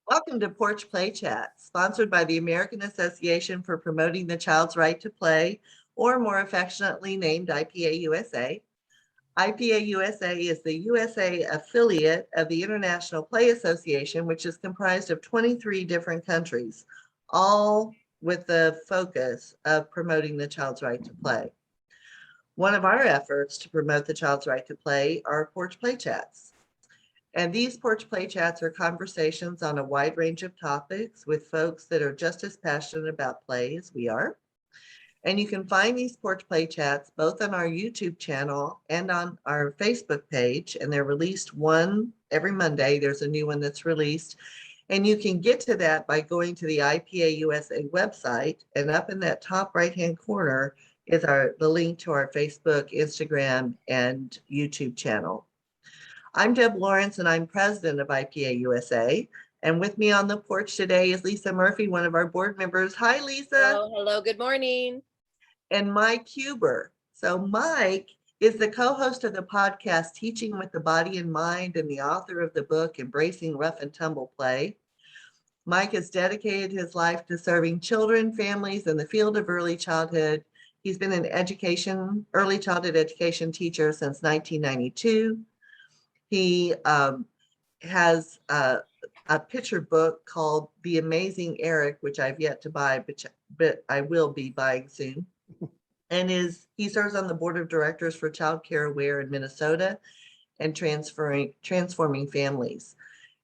Welcome to Porch Play Chat, sponsored by the American Association for Promoting the Child's Right to Play, or more affectionately named IPA-USA. IPA-USA is the USA affiliate of the International Play Association, which is comprised of 23 different countries, all with the focus of promoting the child's right to play. One of our efforts to promote the child's right to play are Porch Play Chats. And these Porch Play Chats are conversations on a wide range of topics with folks that are just as passionate about play as we are. And you can find these Porch Play Chats both on our YouTube channel and on our Facebook page. And they're released one every Monday. There's a new one that's released. And you can get to that by going to the IPA-USA website. And up in that top right-hand corner is the link to our Facebook, Instagram, and YouTube channel. I'm Deb Lawrence, and I'm president of IPA-USA. And with me on the porch today is Lisa Murphy, one of our board members. Hi, Lisa. Oh, hello. Good morning. And Mike Huber. So Mike is the co-host of the podcast Teaching with the Body and Mind and the author of the book Embracing Rough and Tumble Play. Mike has dedicated his life to serving children, families in the field of early childhood. He's been an early childhood education teacher since 1992. He has a picture book called The Amazing Erik, which I've yet to buy, but I will be buying soon. And he serves on the board of directors for Child Care Aware in Minnesota and transforming families.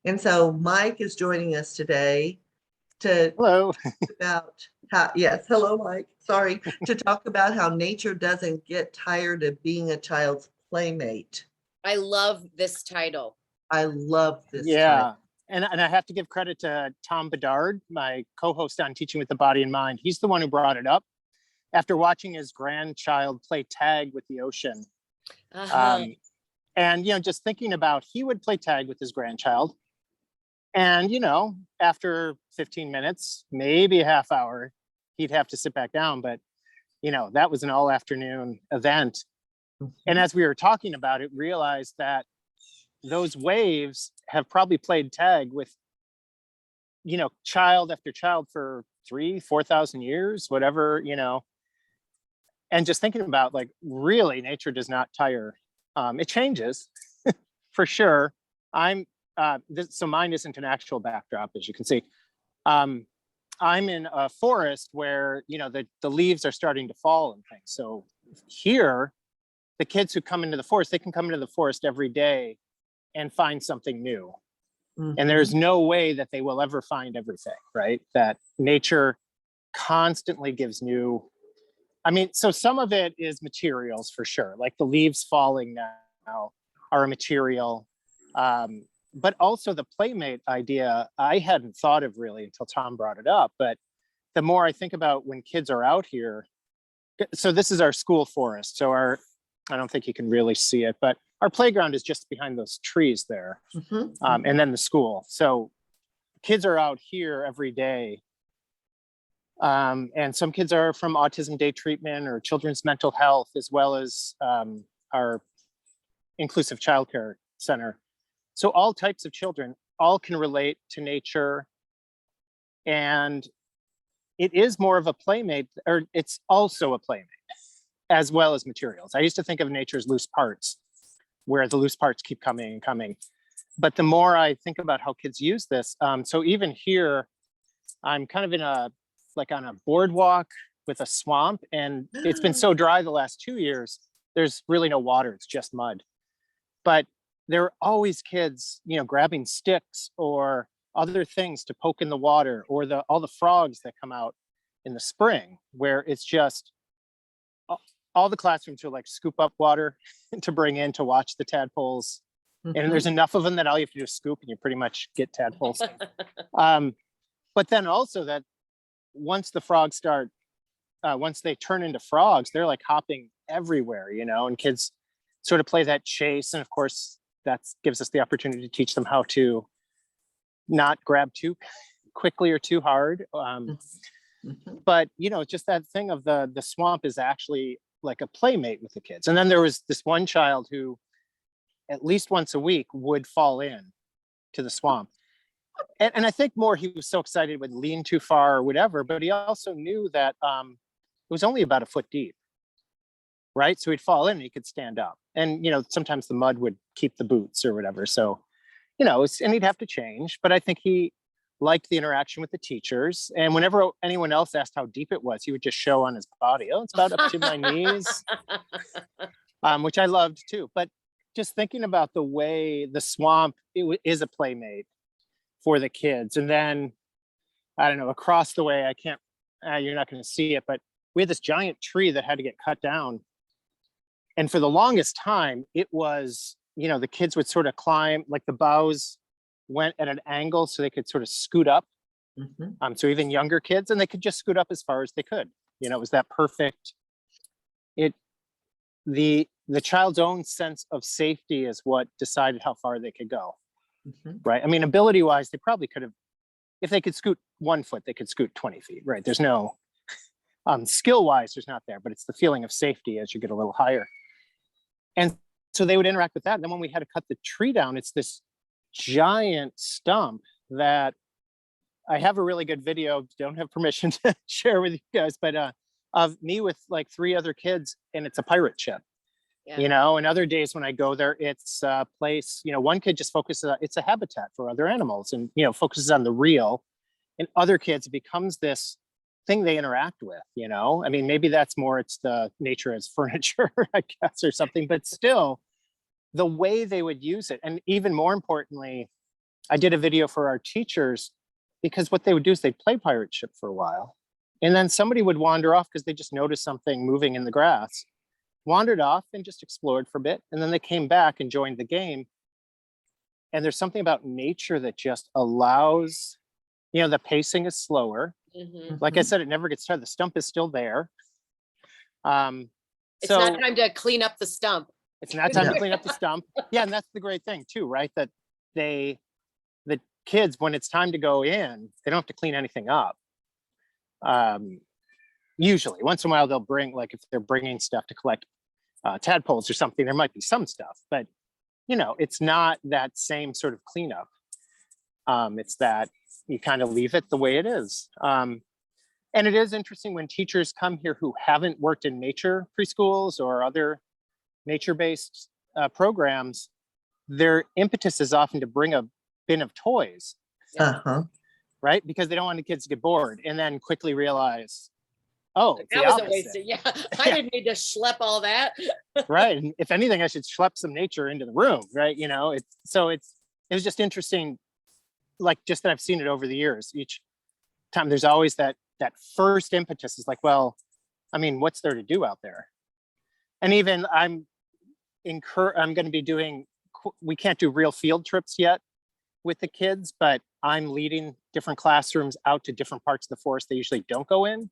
And so Mike is joining us today to talk about hello, Mike. Sorry, to talk about how nature doesn't get tired of being a child's playmate. I love this title. I love this title. And I have to give credit to Tom Bedard, my co-host on Teaching with the Body and Mind. He's the one who brought it up after watching his grandchild play tag with the ocean. And, just thinking about he would play tag with his grandchild. And, after 15 minutes, maybe a half hour, he'd have to sit back down. But, that was an all afternoon event. And as we were talking about it, realized that those waves have probably played tag with, child after child for 4,000 years, whatever, and just thinking about really nature does not tire. It changes for sure. So mine isn't an actual backdrop, as you can see. I'm in a forest where, the leaves are starting to fall and things. So here, the kids who come into the forest, they can come into the forest every day and find something new. Mm-hmm. And there's no way that they will ever find everything, right? That nature constantly gives new. So some of it is materials for sure. Like the leaves falling now are a material. But also the Playmate idea, I hadn't thought of really until Tom brought it up. But the more I think about when kids are out here, so this is our school forest. So I don't think you can really see it, but our playground is just behind those trees there. Mm-hmm. And then the school. So kids are out here every day. And some kids are from autism day treatment or children's mental health, as well as our inclusive childcare center. So all types of children, all can relate to nature. And it is more of a playmate, or it's also a playmate, as well as materials. I used to think of nature as loose parts, where the loose parts keep coming and coming. But the more I think about how kids use this, so even here, I'm kind of on a boardwalk with a swamp, and it's been so dry the last 2 years, there's really no water, it's just mud. But there are always kids, grabbing sticks or other things to poke in the water, or all the frogs that come out in the spring, where it's just, all the classrooms will scoop up water to bring in to watch the tadpoles. Mm-hmm. And there's enough of them that all you have to do is scoop and you pretty much get tadpoles. But then also that once the frogs once they turn into frogs, they're hopping everywhere, and kids sort of play that chase. And of course, that gives us the opportunity to teach them how to not grab too quickly or too hard. But, just that thing of the swamp is actually like a playmate with the kids. And then there was this one child who at least once a week would fall in to the swamp. and I think more he was so excited would lean too far or whatever, but he also knew that it was only about a foot deep, right? So he'd fall in and he could stand up. And, sometimes the mud would keep the boots or whatever. So, and he'd have to change. But I think he liked the interaction with the teachers. And whenever anyone else asked how deep it was, he would just show on his body, oh, it's about up to my knees, which I loved too. But just thinking about the way the swamp is a playmate for the kids. And then, I don't know, across the way, you're not going to see it, but we had this giant tree that had to get cut down. And for the longest time, it was, the kids would sort of climb, like the boughs went at an angle so they could sort of scoot up. So even younger kids, and they could just scoot up as far as they could. It was that perfect, the child's own sense of safety is what decided how far they could go. Right. I mean, ability wise, they probably could have, if they could scoot 1 foot, they could scoot 20 feet, right? There's no, skill wise, there's not there, but it's the feeling of safety as you get a little higher. And so they would interact with that. And then when we had to cut the tree down, it's this giant stump that I have a really good video, don't have permission to share with you guys, but of me with like 3 other kids, and it's a pirate ship. Yeah. And other days when I go there, it's a place, one kid just focuses on, it's a habitat for other animals and, focuses on the real. And other kids, it becomes this thing they interact with, I mean, maybe that's more, it's the nature as furniture, I guess, or something, but still the way they would use it. And even more importantly, I did a video for our teachers because what they would do is they'd play pirate ship for a while. And then somebody would wander off because they just noticed something moving in the grass, wandered off and just explored for a bit. And then they came back and joined the game. And there's something about nature that just allows, the pacing is slower. Like I said, it never gets tired. The stump is still there. It's not time to clean up the stump. It's not time to clean up the stump. Yeah, and that's the great thing too, right? That the kids, when it's time to go in, they don't have to clean anything up. Usually, once in a while, they'll bring, like if they're bringing stuff to collect tadpoles or something, there might be some stuff, but it's not that same sort of cleanup. It's that you kind of leave it the way it is. And it is interesting when teachers come here who haven't worked in nature preschools or other nature-based programs, their impetus is often to bring a bin of toys, right? Because they don't want the kids to get bored and then quickly realize, oh, it's that was a waste. I didn't need to schlep all that. Right. And if anything, I should schlep some nature into the room, right? It was just interesting, like just that I've seen it over the years. Each time there's always that first impetus is like, well, I mean, what's there to do out there? And even I'm going to be doing, we can't do real field trips yet with the kids, but I'm leading different classrooms out to different parts of the forest they usually don't go in.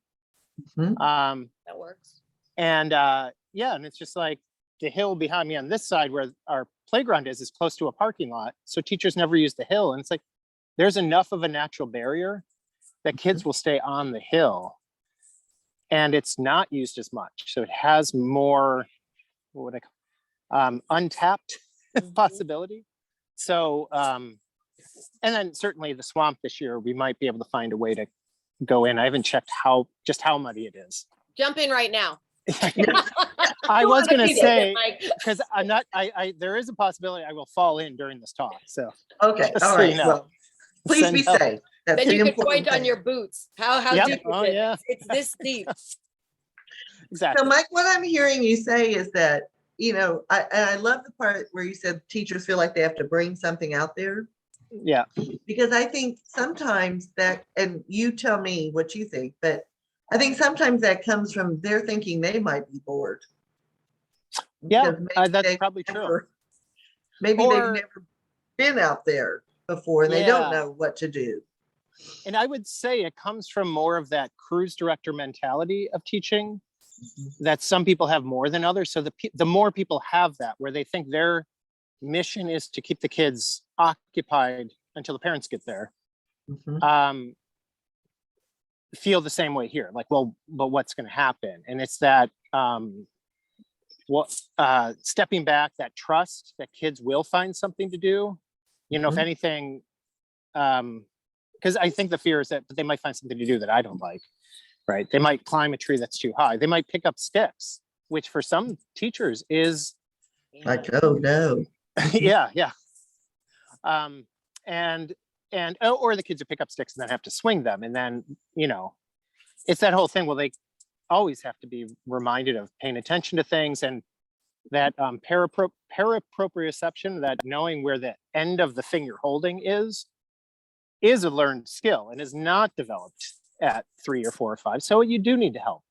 That works. And and it's just like the hill behind me on this side where our playground is close to a parking lot. So teachers never use the hill. And it's like, there's enough of a natural barrier that kids will stay on the hill and it's not used as much. So it has more, untapped possibility. So, and then certainly the swamp this year, we might be able to find a way to go in. I haven't checked how muddy it is. Jump in right now. I was going to say, because I'm not, there is a possibility I will fall in during this talk. So, okay. All right. Well, please be safe. Then you could point on your boots. How deep is it? Yeah. It's this deep. Exactly. So Mike, what I'm hearing you say is that, I love the part where you said teachers feel like they have to bring something out there. Yeah. Because I think sometimes that, and you tell me what you think, but I think sometimes that comes from their thinking they might be bored. Yeah, that's probably true. Maybe they've never been out there before and they don't know what to do. And I would say it comes from more of that cruise director mentality of teaching that some people have more than others. So the more people have that, where they think their mission is to keep the kids occupied until the parents get there, feel the same way here. Like, well, but what's going to happen? And it's that stepping back, that trust that kids will find something to do. If anything, because I think the fear is that they might find something to do that I don't like, right? They might climb a tree that's too high. They might pick up sticks, which for some teachers is, Like, oh no. yeah. Or the kids who pick up sticks and then have to swing them. And then, it's that whole thing. Well, they always have to be reminded of paying attention to things, and that paraproprioception, that knowing where the end of the thing you're holding is a learned skill and is not developed at 3 or 4 or 5. So you do need to help.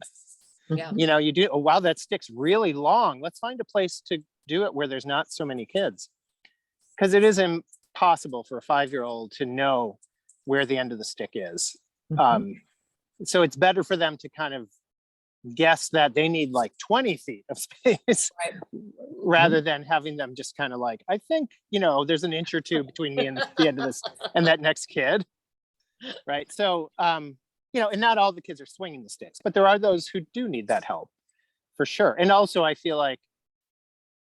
Yeah. You do, oh, wow, that stick's really long. Let's find a place to do it where there's not so many kids. Because it is impossible for a 5-year-old to know where the end of the stick is. So it's better for them to kind of guess that they need like 20 feet of space, Right. rather than having them just kind of like, I think, there's an inch or two between me and the end of this and that next kid. Right. So, and not all the kids are swinging the sticks, but there are those who do need that help for sure. And also I feel like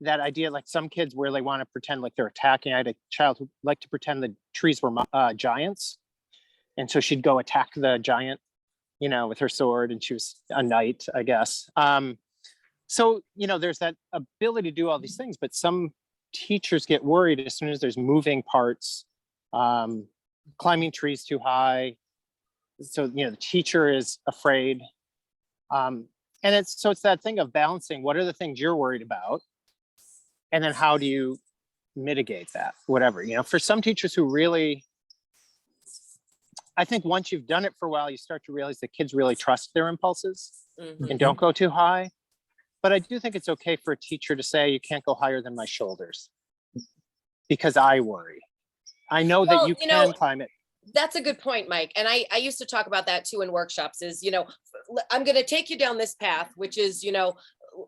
that idea, like some kids where they want to pretend like they're attacking. I had a child who liked to pretend the trees were giants. And so she'd go attack the giant, with her sword, and she was a knight, I guess. So, there's that ability to do all these things, but some teachers get worried as soon as there's moving parts, climbing trees too high. So, the teacher is afraid. And it's that thing of balancing, what are the things you're worried about? And then how do you mitigate that, whatever, for some teachers who really, I think once you've done it for a while, you start to realize that kids really trust their impulses and don't go too high. But I do think it's okay for a teacher to say, you can't go higher than my shoulders because I worry. I know that you can climb it. That's a good point, Mike. And I used to talk about that too in workshops is, I'm going to take you down this path, which is,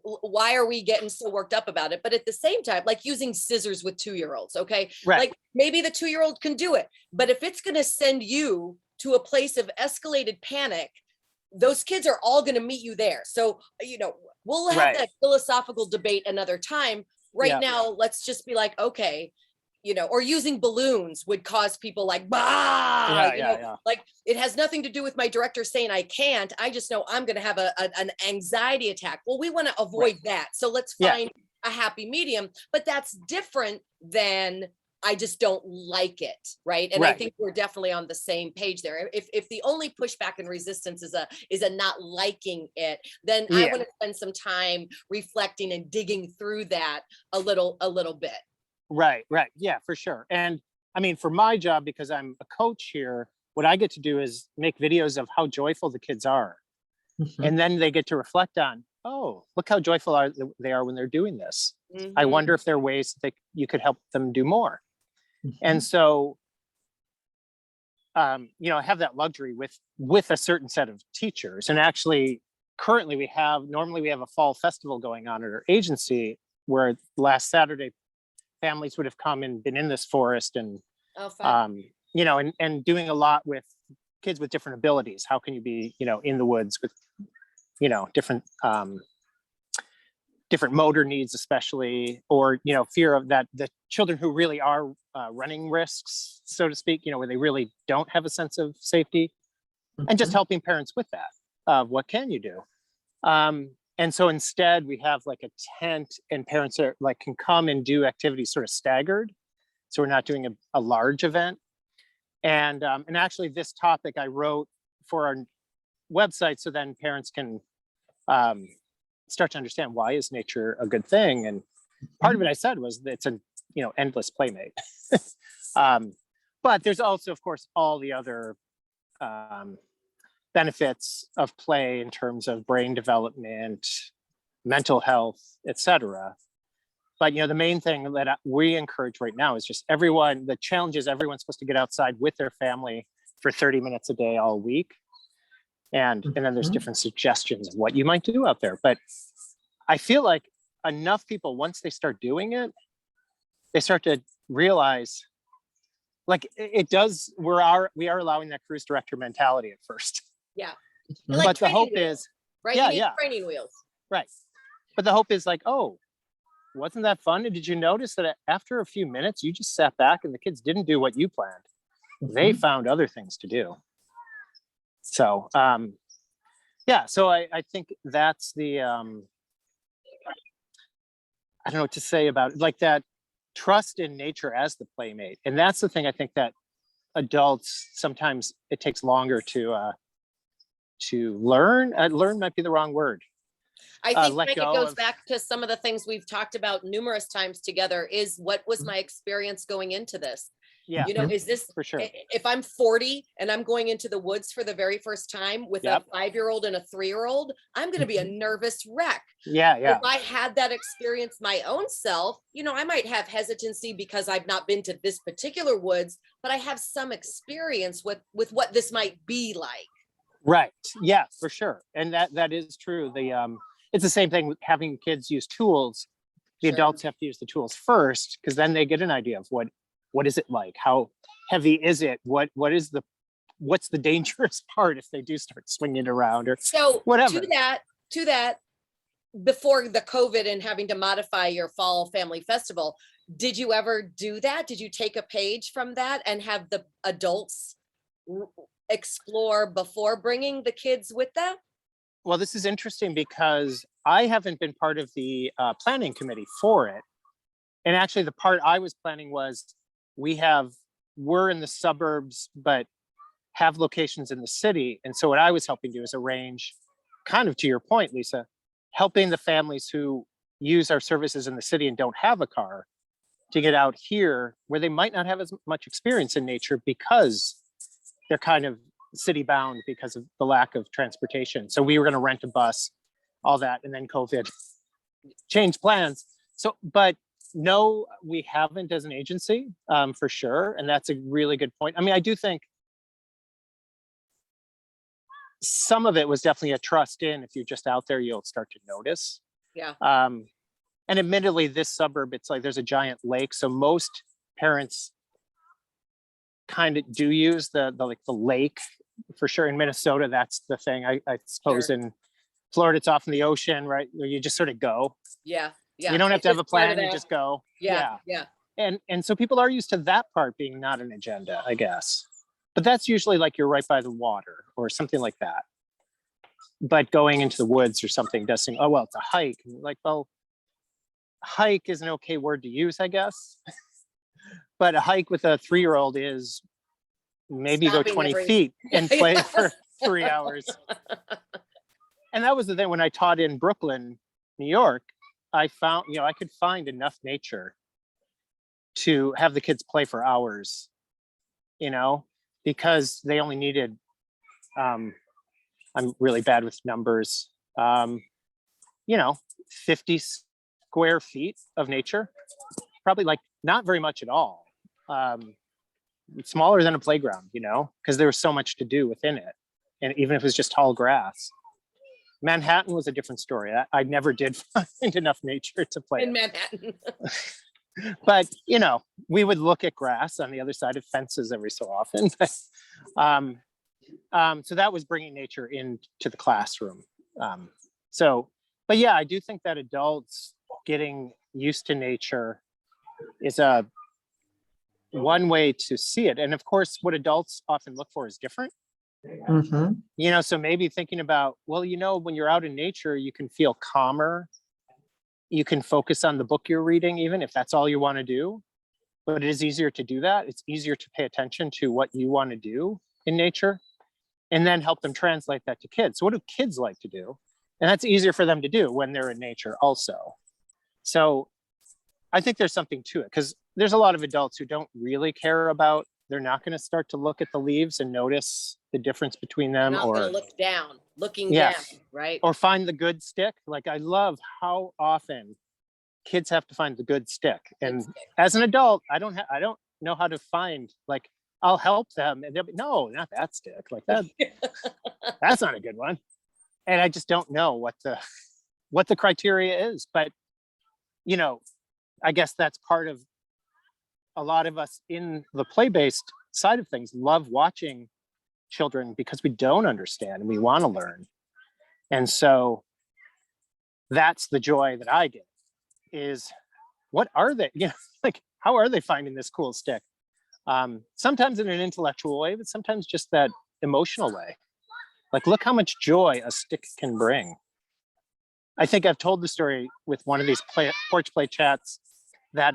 why are we getting so worked up about it? But at the same time, like using scissors with 2-year-olds, okay? Right. Like maybe the 2-year-old can do it, but if it's going to send you to a place of escalated panic, those kids are all going to meet you there. So, we'll have that philosophical debate another time. Right now, let's just be like, okay, or using balloons would cause people like, like it has nothing to do with my director saying I can't. I just know I'm going to have an anxiety attack. Well, we want to avoid that. So let's find a happy medium, but that's different than I just don't like it. Right. And I think we're definitely on the same page there. If the only pushback and resistance is a not liking it, then I want to spend some time reflecting and digging through that a little bit. Right. Yeah, for sure. And I mean, for my job, because I'm a coach here, what I get to do is make videos of how joyful the kids are. And then they get to reflect on, oh, look how joyful they are when they're doing this. I wonder if there are ways that you could help them do more. And so, I have that luxury with a certain set of teachers. And actually, currently we have a fall festival going on at our agency where last Saturday, families would have come and been in this forest and, and doing a lot with kids with different abilities. How can you be, in the woods with, different motor needs, especially, or, fear of that, the children who really are running risks, so to speak, where they really don't have a sense of safety, and just helping parents with that. What can you do? And so instead we have like a tent, and parents are like, can come and do activities sort of staggered. So we're not doing a large event. And actually this topic I wrote for our website, so then parents can start to understand, why is nature a good thing? And part of it I said was that it's a, endless playmate. But there's also, of course, all the other benefits of play in terms of brain development, mental health, etc. But the main thing that we encourage right now is just the challenge is everyone's supposed to get outside with their family for 30 minutes a day all week. And then there's different suggestions of what you might do out there. But I feel like enough people, once they start doing it, they start to realize, like, it does, we are allowing that cruise director mentality at first. Yeah. Like, but the hope is, right? Yeah, you need training wheels. Right. But the hope is like, oh, wasn't that fun? And did you notice that after a few minutes, you just sat back and the kids didn't do what you planned? they found other things to do. So, yeah, so I think that's the, I don't know what to say about it, like that trust in nature as the playmate. And that's the thing I think that adults, sometimes it takes longer to learn. Learn might be the wrong word. I think let Frank, it go goes of- back to some of the things we've talked about numerous times together is what was my experience going into this? Yeah, You know, is this, for sure. if I'm 40 and I'm going into the woods for the very first time with Yep. a 5-year-old and a 3-year-old, I'm going to be a nervous wreck. Yeah, yeah. If I had that experience my own self, you know, I might have hesitancy because I've not been to this particular woods, but I have some experience with what this might be like. Right. Yeah, for sure. And that is true. It's the same thing with having kids use tools. The Sure. adults have to use the tools first, because then they get an idea of what is it like? How heavy is it? What's the dangerous part if they do start swinging around or So whatever. to that, before the COVID and having to modify your fall family festival, did you ever do that? Did you take a page from that and have the adults explore before bringing the kids with them? Well, this is interesting because I haven't been part of the planning committee for it. And actually the part I was planning was we're in the suburbs, but have locations in the city. And so what I was helping do is arrange, kind of to your point, Lisa, helping the families who use our services in the city and don't have a car to get out here where they might not have as much experience in nature because they're kind of city bound because of the lack of transportation. So we were going to rent a bus, all that, and then COVID changed plans. So, but no, we haven't as an agency, for sure. And that's a really good point. I mean, I do think some of it was definitely a trust in, if you're just out there, you'll start to notice. Yeah. And admittedly, this suburb, it's like there's a giant lake. So most parents kind of do use the lake for sure. In Minnesota, that's the thing. I suppose Sure. in Florida, it's off in the ocean, right? Where you just sort of go. Yeah. Yeah. You don't have It's to have a just part of plan, you that. just go. Yeah. Yeah. And so people are used to that part being not an agenda, I guess. But that's usually like you're right by the water or something like that. But going into the woods or something does seem, oh, well, it's a hike. And you're like, well, hike is an okay word to use, I guess. But a hike with a 3-year-old is maybe Stopping go 20 every- feet and play Yes. for 3 hours. And that was the thing when I taught in Brooklyn, New York, I found, I could find enough nature to have the kids play for hours, because they only needed, I'm really bad with numbers, 50 square feet of nature, probably like not very much at all. Smaller than a playground, because there was so much to do within it. And even if it was just tall grass. Manhattan was a different story. I never did find enough nature to play In it. Manhattan. But we would look at grass on the other side of fences every so often. So that was bringing nature into the classroom. But yeah, I do think that adults getting used to nature is one way to see it. And of course, what adults often look for is different. So maybe thinking about, well, when you're out in nature, you can feel calmer. You can focus on the book you're reading, even if that's all you want to do. But it is easier to do that. It's easier to pay attention to what you want to do in nature and then help them translate that to kids. So what do kids like to do? And that's easier for them to do when they're in nature also. So I think there's something to it, because there's a lot of adults who don't really care about, they're not going to start to look at the leaves and notice the difference between them, Not or gonna looking down, right? or find the good stick. Like, I love how often kids have to find the good stick. And as an adult, I don't know how to find, like, I'll help them and they'll be, no, not that stick, like that. That's not a good one. And I just don't know what the criteria is. But I guess that's part of a lot of us in the play-based side of things love watching children because we don't understand and we want to learn. And so that's the joy that I get, is what are they, like, how are they finding this cool stick? Sometimes in an intellectual way, but sometimes just that emotional way. Like, look how much joy a stick can bring. I think I've told the story with one of these porch play chats that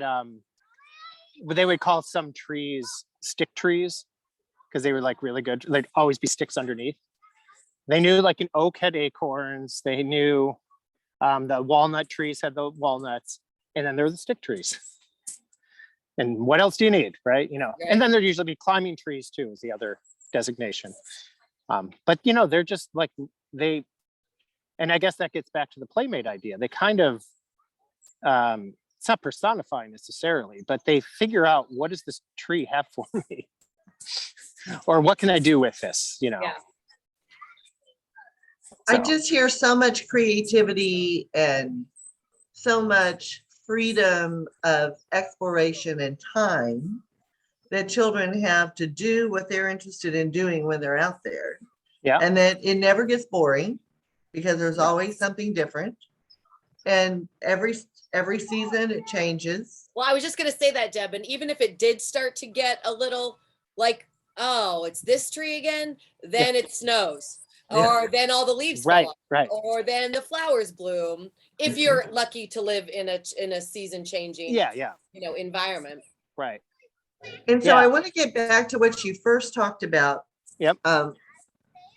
they would call some trees stick trees because they were like really good. There'd always be sticks underneath. They knew like an oak had acorns. They knew the walnut trees had the walnuts, and then there were the stick trees. And what else do you need, right? You know, Right. and then there'd usually be climbing trees too, is the other designation. But you know, they're just like and I guess that gets back to the Playmate idea. They kind of, it's not personifying necessarily, but they figure out, what does this tree have for me? Or what can I do with this, you know? Yeah. I just hear so much creativity and so much freedom of exploration and time that children have to do what they're interested in doing when they're out there. Yeah. And that it never gets boring because there's always something different. And every season it changes. Well, I was just going to say that, Deb, and even if it did start to get a little like, oh, it's this tree again, then it snows. Or then all the leaves fall off, right. or then the flowers bloom. If you're lucky to live in a season changing, environment. Right. And so I want to get back to what you first talked about. Yep.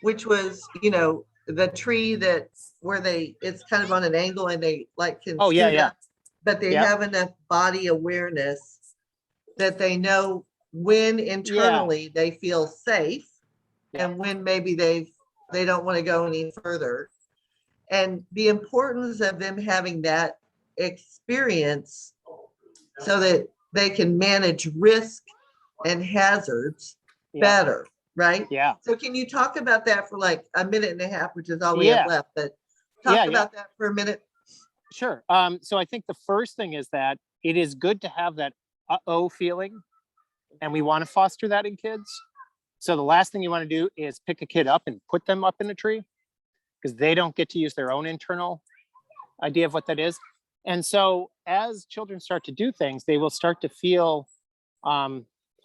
Which was, the tree it's kind of on an angle and they like can see up, but they have enough body awareness that they know when internally they feel safe and when maybe they don't want to go any further. And the importance of them having that experience so that they can manage risk and hazards better, right? Yeah. So can you talk about that for like a minute and a half, which is all we have left, but talk about that for a minute. Sure. So I think the first thing is that it is good to have that uh-oh feeling, and we want to foster that in kids. So the last thing you want to do is pick a kid up and put them up in a tree, because they don't get to use their own internal idea of what that is. And so as children start to do things, they will start to feel, I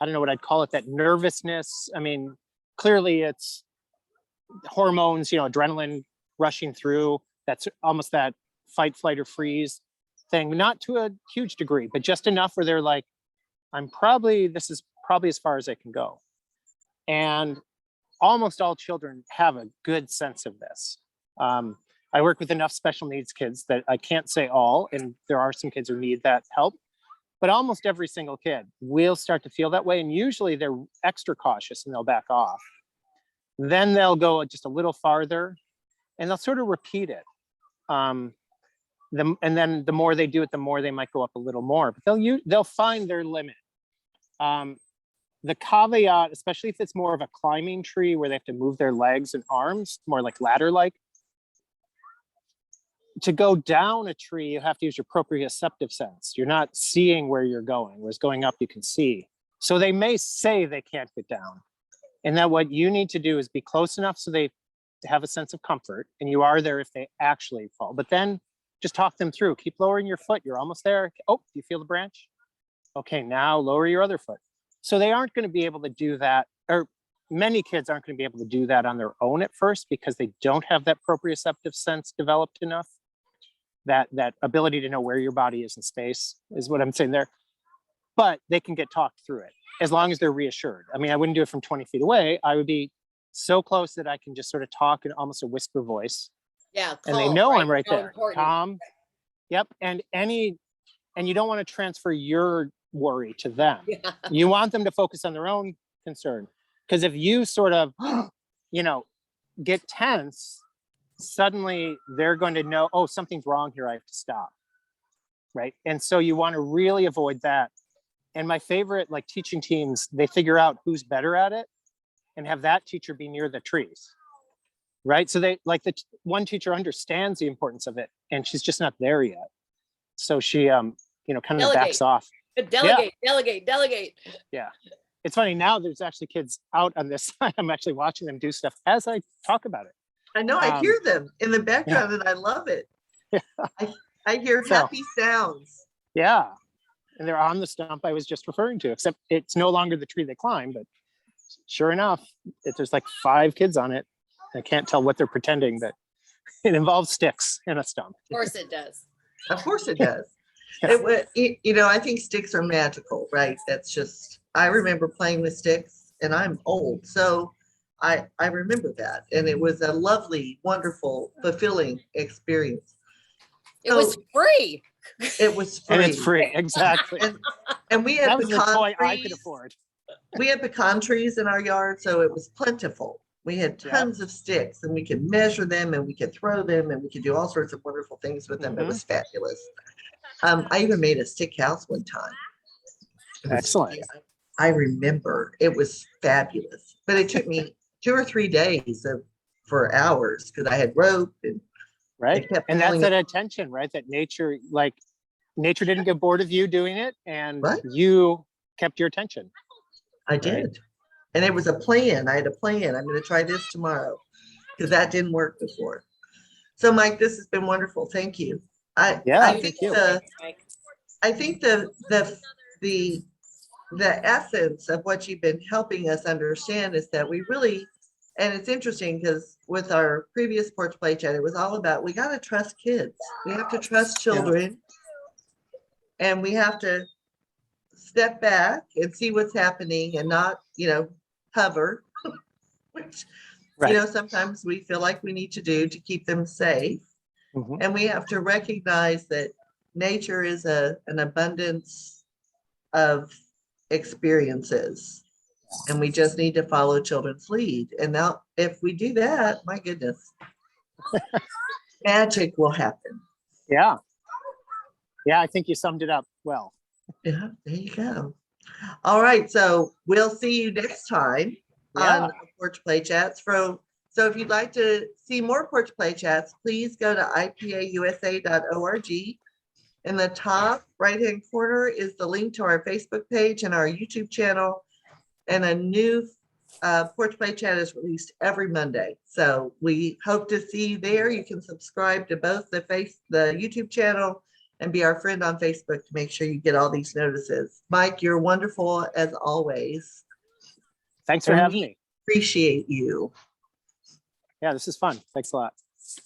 don't know what I'd call it, that nervousness. I mean, clearly it's hormones, adrenaline rushing through. That's almost that fight, flight, or freeze thing, not to a huge degree, but just enough where they're like, this is probably as far as I can go. And almost all children have a good sense of this. I work with enough special needs kids that I can't say all, and there are some kids who need that help, but almost every single kid will start to feel that way. And usually they're extra cautious and they'll back off. Then they'll go just a little farther and they'll sort of repeat it. And then the more they do it, the more they might go up a little more, but they'll find their limit. The caveat, especially if it's more of a climbing tree where they have to move their legs and arms, more like ladder-like, to go down a tree, you have to use your proprioceptive sense. You're not seeing where you're going, whereas going up, you can see. So they may say they can't get down. And that what you need to do is be close enough so they have a sense of comfort, and you are there if they actually fall. But then just talk them through. Keep lowering your foot. You're almost there. Oh, do you feel the branch? Okay, now lower your other foot. So they aren't going to be able to do that, or many kids aren't going to be able to do that on their own at first because they don't have that proprioceptive sense developed enough. That ability to know where your body is in space is what I'm saying there. But they can get talked through it as long as they're reassured. I mean, I wouldn't do it from 20 feet away. I would be so close that I can just sort of talk in almost a whisper voice. Yeah. Calm, and they know I'm right there. Calm. Yep. And you don't want to transfer your worry to them. Yeah. You want them to focus on their own concern. Because if you sort of, get tense, suddenly they're going to know, oh, something's wrong here. I have to stop. Right. And so you want to really avoid that. And my favorite, teaching teams, they figure out who's better at it and have that teacher be near the trees. Right. So the one teacher understands the importance of it and she's just not there yet. So she, kind of backs off. Delegate. Yeah. It's funny now there's actually kids out on this side. I'm actually watching them do stuff as I talk about it. I know, I hear them in the background and I love it. I hear happy sounds. Yeah. and they're on the stump I was just referring to, except it's no longer the tree they climb, but sure enough, there's like 5 kids on it. I can't tell what they're pretending, but it involves sticks and a stump. Of course it does. Of course it does. Yeah. I think sticks are magical, right? That's just, I remember playing with sticks, and I'm old, so I remember that. And it was a lovely, wonderful, fulfilling experience. It was free. It was free. And it's free, exactly. And we had That was the pecan toy I could trees. afford. We had pecan trees in our yard, so it was plentiful. We had tons of sticks, and we could measure them, and we could throw them, and we could do all sorts of wonderful things with them. It was fabulous. I even made a stick house one time. Excellent. I remember it was fabulous, but it took me 2 or 3 days for hours because I had rope and right. And that's that attention, right? That nature didn't get bored of you doing it, and you kept your attention. I did. And it was a plan. I had a plan. I'm going to try this tomorrow because that didn't work before. So Mike, this has been wonderful. Thank you. I think the essence of what you've been helping us understand is that we really, and it's interesting because with our previous Porch Play Chat, it was all about, we got to trust kids. We have to trust children, and we have to step back and see what's happening and not, hover, which, sometimes we feel like we need to do to keep them safe. And we have to recognize that nature is an abundance of experiences, and we just need to follow children's lead. And now if we do that, my goodness, magic will happen. Yeah, I think you summed it up well. Yeah, there you go. All right, so we'll see you next time on Porch Play Chats. So if you'd like to see more Porch Play Chats, please go to IPA-USA.org. In the top right-hand corner is the link to our Facebook page and our YouTube channel. And a new Porch Play Chat is released every Monday. So we hope to see you there. You can subscribe to both the YouTube channel and be our friend on Facebook to make sure you get all these notices. Mike, you're wonderful as always. Thanks for having me. Appreciate you. Yeah, this is fun. Thanks a lot.